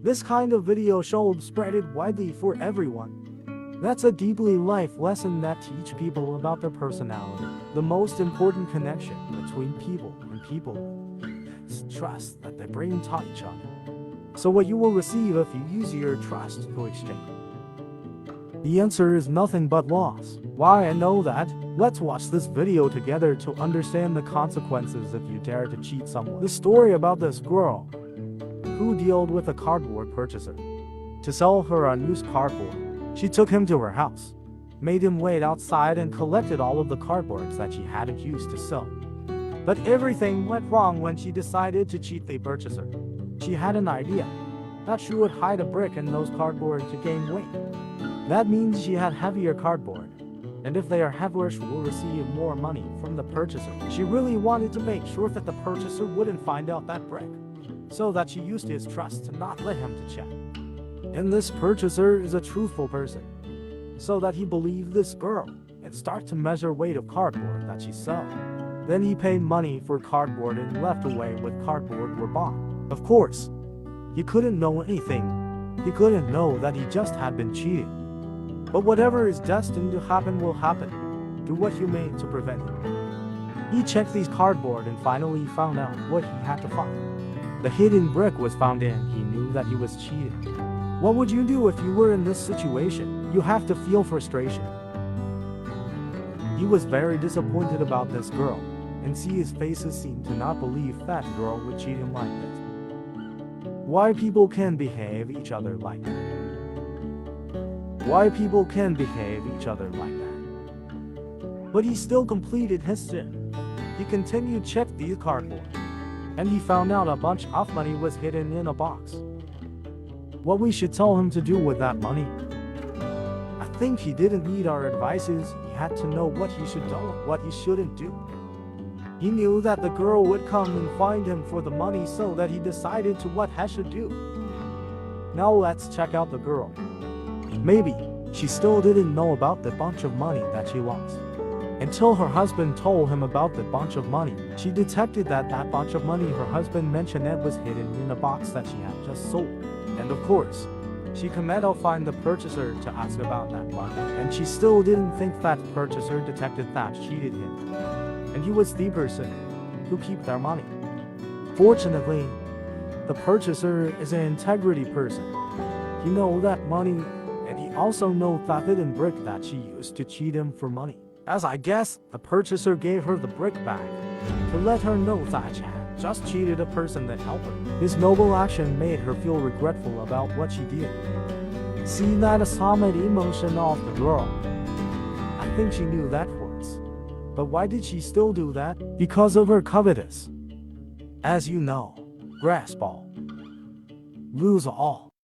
This kind of video should spread it widely for everyone. That's a deeply life lesson that teach people about their personality. The most important connection between people and people is trust that they bring to each other. So what you will receive if you use your trust to exchange? The answer is nothing but loss. Why I know that? Let's watch this video together to understand the consequences if you dare to cheat someone. The story about this girl who dealt with a cardboard purchaser to sell her unused cardboard. She took him to her house, made him wait outside and collected all of the cardboards that she hadn't used to sell. But everything went wrong when she decided to cheat the purchaser. She had an idea that she would hide a brick in those cardboard to gain weight. That means she had heavier cardboard, and if they are heavier she will receive more money from the purchaser. She really wanted to make sure that the purchaser wouldn't find out that brick, so that she used his trust to not let him to check. And this purchaser is a truthful person, so that he believed this girl and start to measure weight of cardboard that she sold. Then he paid money for cardboard and left away with cardboard were bought. Of course, he couldn't know anything. He couldn't know that he just had been cheated. But whatever is destined to happen will happen. Do what you may to prevent it. He checked these cardboard and finally found out what he had to find. The hidden brick was found and he knew that he was cheated. What would you do if you were in this situation? You have to feel frustration. He was very disappointed about this girl, and see his faces seemed to not believe that girl would cheat him like this. Why people can behave each other like that? Why people can behave each other like that? But he still completed his sin. He continued check these cardboard, and he found out a bunch of money was hidden in a box. What we should tell him to do with that money? I think he didn't need our advices. He had to know what he should do and what he shouldn't do. He knew that the girl would come and find him for the money, so that he decided to what he should do. Now let's check out the girl. Maybe she still didn't know about the bunch of money that she lost. Until her husband told him about the bunch of money, she detected that that bunch of money her husband mentioned it was hidden in a box that she had just sold. And of course, she commanded to find the purchaser to ask about that money. And she still didn't think that purchaser detected that cheated him. And he was the person who kept their money. Fortunately, the purchaser is an integrity person. He knows that money, and he also knows that hidden brick that she used to cheat him for money. As I guess, the purchaser gave her the brick back to let her know that she had just cheated a person that helped her. His noble action made her feel regretful about what she did. See that solid emotion of the girl. I think she knew that hurts. But why did she still do that? Because of her covetous. As you know, grasp all, lose all.